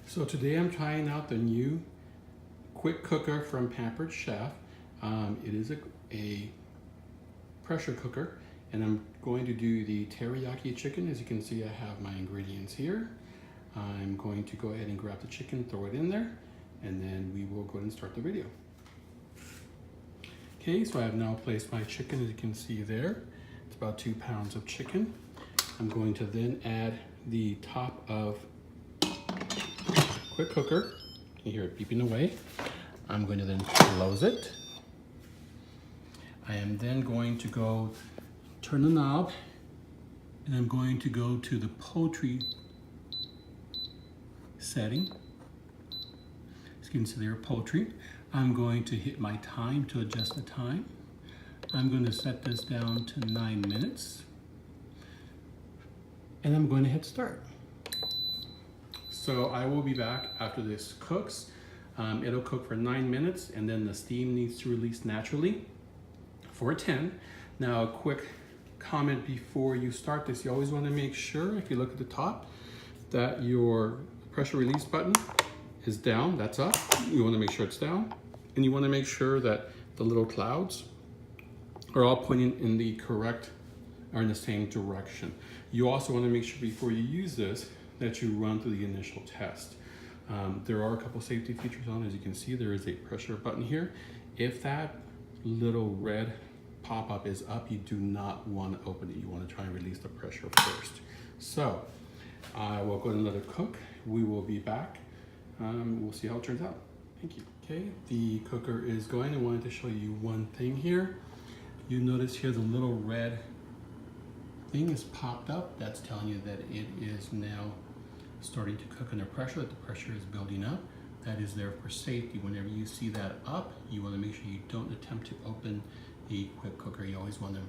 So today I'm trying out the new quick cooker from Pampered Chef. It is a pressure cooker, and I'm going to do the teriyaki chicken. As you can see, I have my ingredients here. I'm going to go ahead and grab the chicken, throw it in there, and then we will go ahead and start the video. Okay, so I have now placed my chicken, as you can see there. It's about 2 pounds of chicken. I'm going to then add the top of quick cooker. You can hear it beeping away. I'm going to then close it. I am then going to go turn the knob, and I'm going to go to the poultry setting. As you can see there, poultry. I'm going to hit my time to adjust the time. I'm going to set this down to 9 minutes. And I'm going to hit start. So I will be back after this cooks. It'll cook for 9 minutes, and then the steam needs to release naturally for 10. Now, a quick comment before you start this. You always want to make sure, if you look at the top, that your pressure release button is down. That's up. You want to make sure it's down. And you want to make sure that the little clouds are all pointing in the correct, or in the same direction. You also want to make sure before you use this that you run through the initial test. There are a couple safety features on. As you can see, there is a pressure button here. If that little red pop-up is up, you do not want to open it. You want to try and release the pressure first. So I will go ahead and let it cook. We will be back. We'll see how it turns out. Thank you. Okay, the cooker is going. I wanted to show you one thing here. You notice here the little red thing is popped up. That's telling you that it is now starting to cook under pressure, that the pressure is building up. That is there for safety. Whenever you see that up, you want to make sure you don't attempt to open the quick cooker. You always want to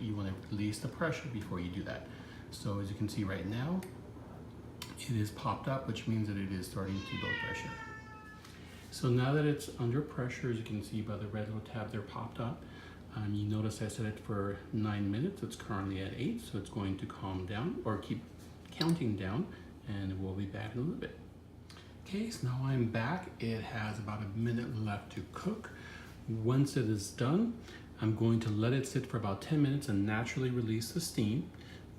you want to release the pressure before you do that. So as you can see right now, it is popped up, which means that it is starting to build pressure. So now that it's under pressure, as you can see by the red little tab there popped up, you notice I set it for 9 minutes. It's currently at 8, so it's going to calm down or keep counting down, and we'll be back in a little bit. Okay, so now I'm back. It has about a minute left to cook. Once it is done, I'm going to let it sit for about 10 minutes and naturally release the steam.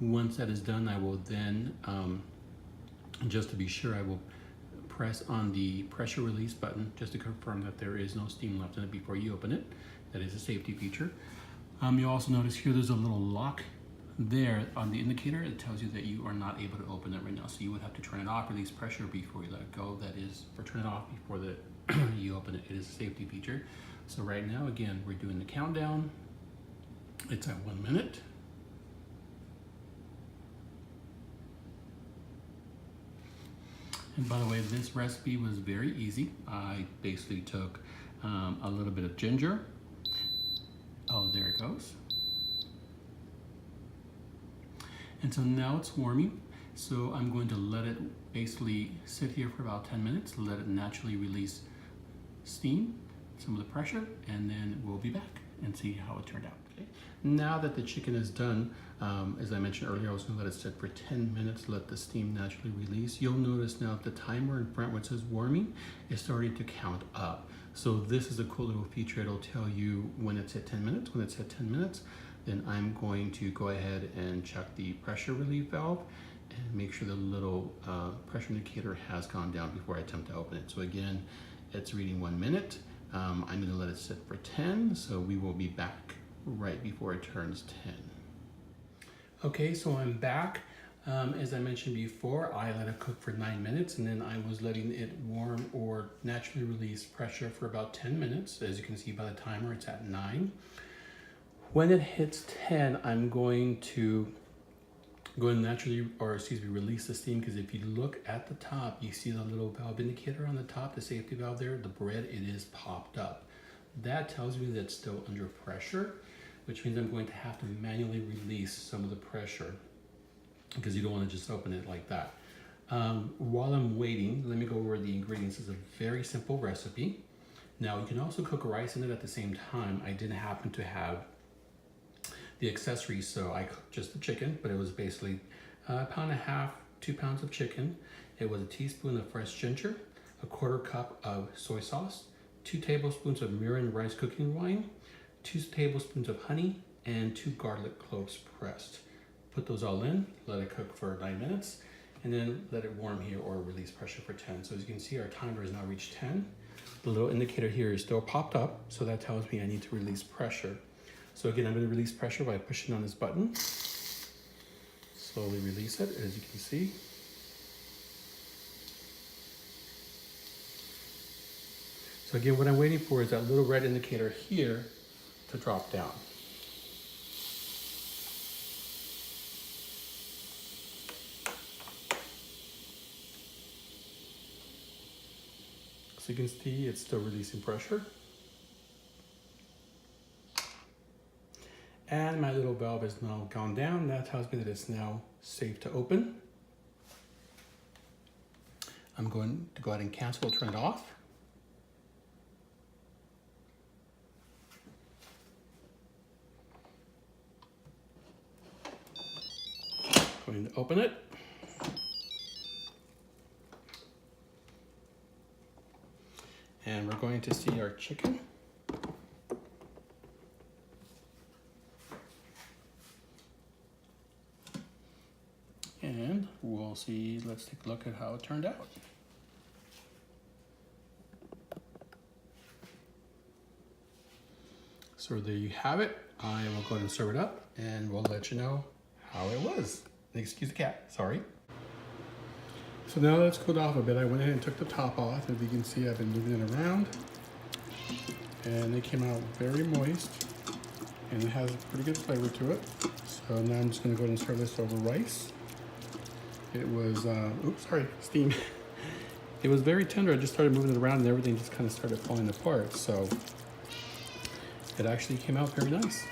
Once that is done, I will then, just to be sure, I will press on the pressure release button just to confirm that there is no steam left in it before you open it. That is a safety feature. You'll also notice here there's a little lock there on the indicator. It tells you that you are not able to open it right now. So you would have to turn it off, release pressure before you let it go. That is, or turn it off before you open it. It is a safety feature. So right now, again, we're doing the countdown. It's at 1 minute. And by the way, this recipe was very easy. I basically took a little bit of ginger. Oh, there it goes. And so now it's warming. So I'm going to let it basically sit here for about 10 minutes, let it naturally release steam, some of the pressure, and then we'll be back and see how it turned out. Okay. Now that the chicken is done, as I mentioned earlier, I was going to let it sit for 10 minutes, let the steam naturally release. You'll notice now the timer in front where it says warming is starting to count up. So this is a cool little feature. It'll tell you when it's at 10 minutes. When it's at 10 minutes, then I'm going to go ahead and check the pressure relief valve and make sure the little pressure indicator has gone down before I attempt to open it. So again, it's reading 1 minute. I'm going to let it sit for 10, so we will be back right before it turns 10. Okay, so I'm back. As I mentioned before, I let it cook for 9 minutes, and then I was letting it warm or naturally release pressure for about 10 minutes. As you can see by the timer, it's at 9. When it hits 10, I'm going to go and release the steam, because if you look at the top, you see the little valve indicator on the top, the safety valve there, the bread, it is popped up. That tells me that it's still under pressure, which means I'm going to have to manually release some of the pressure, because you don't want to just open it like that. While I'm waiting, let me go over the ingredients. It's a very simple recipe. Now, you can also cook rice in it at the same time. I didn't happen to have the accessories, so I cooked just the chicken, but it was basically a pound and a half, 2 pounds of chicken. It was a teaspoon of fresh ginger, a quarter cup of soy sauce, 2 tablespoons of mirin rice cooking wine, 2 tablespoons of honey, and 2 garlic cloves pressed. Put those all in, let it cook for 9 minutes, and then let it warm here or release pressure for 10. So as you can see, our timer has now reached 10. The little indicator here is still popped up, so that tells me I need to release pressure. So again, I'm going to release pressure by pushing on this button. Slowly release it, as you can see. So again, what I'm waiting for is that little red indicator here to drop down. So you can see it's still releasing pressure. And my little valve has now gone down. That tells me that it's now safe to open. I'm going to go ahead and cancel, turn it off. Going to open it. And we're going to see our chicken. And we'll see, let's take a look at how it turned out. So there you have it. I will go ahead and serve it up and we'll let you know how it was. Excuse the cat, sorry. So now that it's cooled off a bit, I went ahead and took the top off. As you can see, I've been moving it around and it came out very moist and it has a pretty good flavor to it. So now I'm just gonna go ahead and serve this over rice. It was, steam. It was very tender. I just started moving it around and everything just kind of started falling apart. So it actually came out very nice.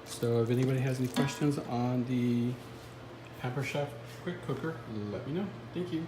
So if anybody has any questions on the Pampered Chef Quick Cooker, let me know. Thank you.